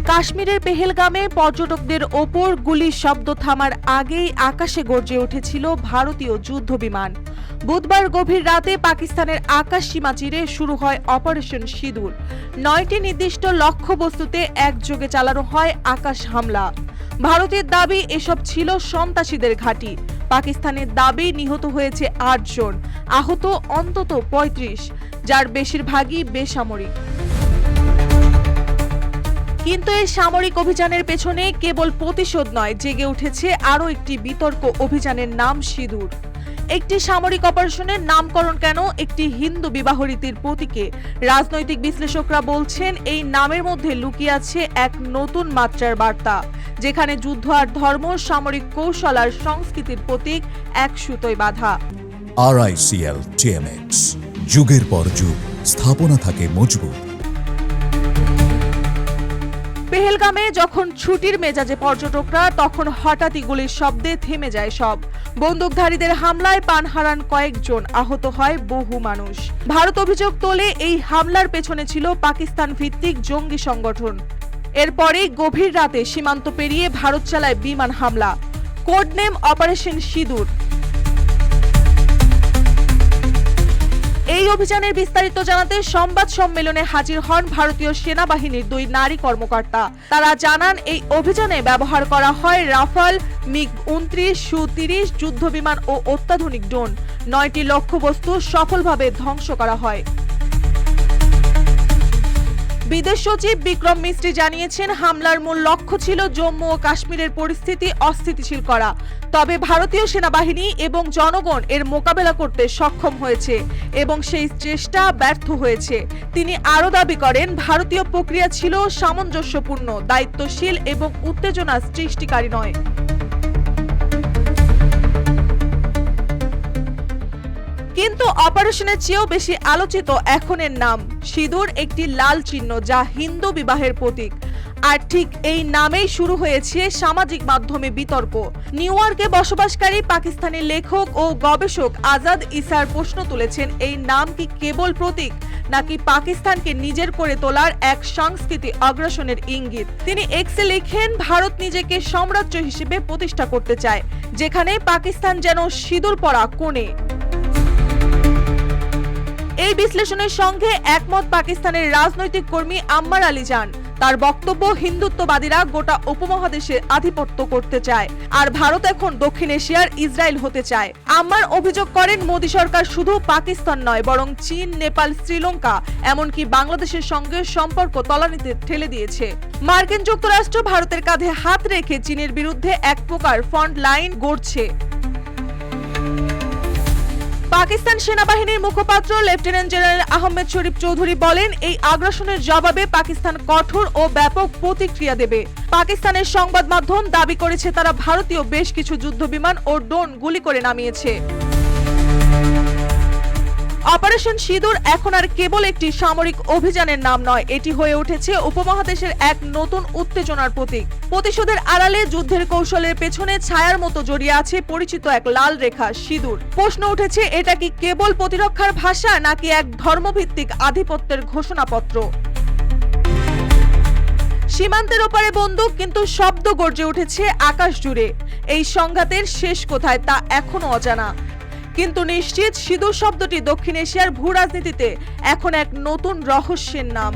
কাশ্মীরের পেহেলগামে পর্যটকদের ওপর গুলির শব্দ থামার আগেই আকাশে গর্জে উঠেছিল ভারতীয় যুদ্ধ বিমান। বুধবার গভীর রাতে পাকিস্তানের আকাশ সীমা চিরে শুরু হয় অপারেশন সিঁদুর। 9টি নির্দিষ্ট লক্ষ্যবস্তুতে একযোগে চালানো হয় আকাশ হামলা। ভারতের দাবি এসব ছিল সন্ত্রাসীদের ঘাঁটি। পাকিস্তানের দাবি নিহত হয়েছে 8 জন, আহত অন্তত 35, যার বেশিরভাগই বেসামরিক। কিন্তু এই সামরিক অভিযানের পেছনে কেবল প্রতিশোধ নয়, জেগে উঠেছে আরও একটি বিতর্ক অভিযানের নাম সিঁদুর। একটি সামরিক অপারেশনের নামকরণ কেন একটি হিন্দু বিবাহ রীতির প্রতীকে? রাজনৈতিক বিশ্লেষকরা বলছেন এই নামের মধ্যে লুকিয়ে আছে এক নতুন মাত্রার বার্তা, যেখানে যুদ্ধ আর ধর্ম, সামরিক কৌশল আর সংস্কৃতির প্রতীক এক সুতোয় বাঁধা। RICL TMX, যুগের পর যুগ স্থাপনা থাকে মজবুত। পেহেলগামে যখন ছুটির মেজাজে পর্যটকরা, তখন হঠাৎই গুলির শব্দে থেমে যায় সব। বন্দুকধারীদের হামলায় প্রাণ হারান কয়েকজন, আহত হয় বহু মানুষ। ভারত অভিযোগ তোলে এই হামলার পেছনে ছিল পাকিস্তান ভিত্তিক জঙ্গি সংগঠন। এরপরেই গভীর রাতে সীমান্ত পেরিয়ে ভারত চালায় বিমান হামলা, কোড নেম অপারেশন সিঁদুর। এই অভিযানের বিস্তারিত জানাতে সংবাদ সম্মেলনে হাজির হন ভারতীয় সেনাবাহিনীর 2 নারী কর্মকর্তা। তারা জানান এই অভিযানে ব্যবহার করা হয় রাফাল, MiG-29, Su-30 যুদ্ধবিমান ও অত্যাধুনিক ড্রোন। 9টি লক্ষ্যবস্তু সফলভাবে ধ্বংস করা হয়। বিদেশ সচিব বিক্রম মিস্ত্রি জানিয়েছেন, হামলার মূল লক্ষ্য ছিল জম্মু ও কাশ্মীরের পরিস্থিতি অস্থিতিশীল করা। তবে ভারতীয় সেনাবাহিনী এবং জনগণ এর মোকাবেলা করতে সক্ষম হয়েছে এবং সেই চেষ্টা ব্যর্থ হয়েছে। তিনি আরও দাবি করেন, ভারতীয় প্রক্রিয়া ছিল সামঞ্জস্যপূর্ণ, দায়িত্বশীল এবং উত্তেজনা সৃষ্টিকারী নয়। কিন্তু অপারেশনের চেয়েও বেশি আলোচিত এখন এর নাম সিঁদুর, একটি লাল চিহ্ন যা হিন্দু বিবাহের প্রতীক। আর ঠিক এই নামেই শুরু হয়েছে সামাজিক মাধ্যমে বিতর্ক। নিউ ইয়র্কে বসবাসকারী পাকিস্তানি লেখক ও গবেষক আজাদ ইসার প্রশ্ন তুলেছেন, এই নাম কি কেবল প্রতীক, নাকি পাকিস্তানকে নিজের করে তোলার এক সাংস্কৃতিক অগ্রাসনের ইঙ্গিত? তিনি এক্সে লেখেন, ভারত নিজেকে সাম্রাজ্য হিসেবে প্রতিষ্ঠা করতে চায়, যেখানে পাকিস্তান যেন সিঁদুর পরা কোণে। এই বিশ্লেষণের সঙ্গে একমত পাকিস্তানের রাজনৈতিক কর্মী আম্মার আলী জান। তার বক্তব্য, হিন্দুত্ববাদীরা গোটা উপমহাদেশে আধিপত্য করতে চায়, আর ভারত এখন দক্ষিণ এশিয়ার ইসরায়েল হতে চায়। আম্মার অভিযোগ করেন, মোদী সরকার শুধু পাকিস্তান নয়, বরং চীন, নেপাল, শ্রীলঙ্কা, এমনকি বাংলাদেশের সঙ্গে সম্পর্ক তলানিতে ঠেলে দিয়েছে। মার্কিন যুক্তরাষ্ট্র ভারতের কাঁধে হাত রেখে চীনের বিরুদ্ধে এক প্রকার ফ্রন্ট লাইন গড়ছে। পাকিস্তান সেনাবাহিনীর মুখপাত্র লেফটেন্যান্ট জেনারেল আহমেদ শরীফ চৌধুরী বলেন, এই আগ্রাসনের জবাবে পাকিস্তান কঠোর ও ব্যাপক প্রতিক্রিয়া দেবে। পাকিস্তানের সংবাদ মাধ্যম দাবি করেছে, তারা ভারতীয় বেশ কিছু যুদ্ধবিমান ও ড্রোন গুলি করে নামিয়েছে। অপারেশন সিঁদুর এখন আর কেবল একটি সামরিক অভিযানের নাম নয়, এটি হয়ে উঠেছে উপমহাদেশের এক নতুন উত্তেজনার প্রতীক। প্রতিশোধের আড়ালে যুদ্ধের কৌশলের পেছনে ছায়ার মতো জড়িয়ে আছে পরিচিত এক লাল রেখা সিঁদুর। প্রশ্ন উঠেছে, এটা কি কেবল প্রতিরক্ষার ভাষা, নাকি এক ধর্মভিত্তিক আধিপত্যের ঘোষণাপত্র? সীমান্তের ওপারে বন্দুক, কিন্তু শব্দ গর্জে উঠেছে আকাশ জুড়ে। এই সংঘাতের শেষ কোথায় তা এখনো অজানা, কিন্তু নিশ্চিত সিঁদুর শব্দটি দক্ষিণ এশিয়ার ভূ রাজনীতিতে এখন এক নতুন রহস্যের নাম।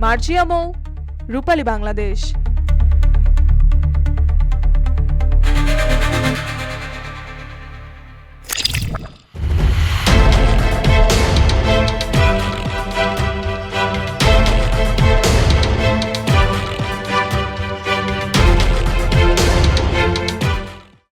মার্জিয়া মৌ, রূপালী বাংলাদেশ।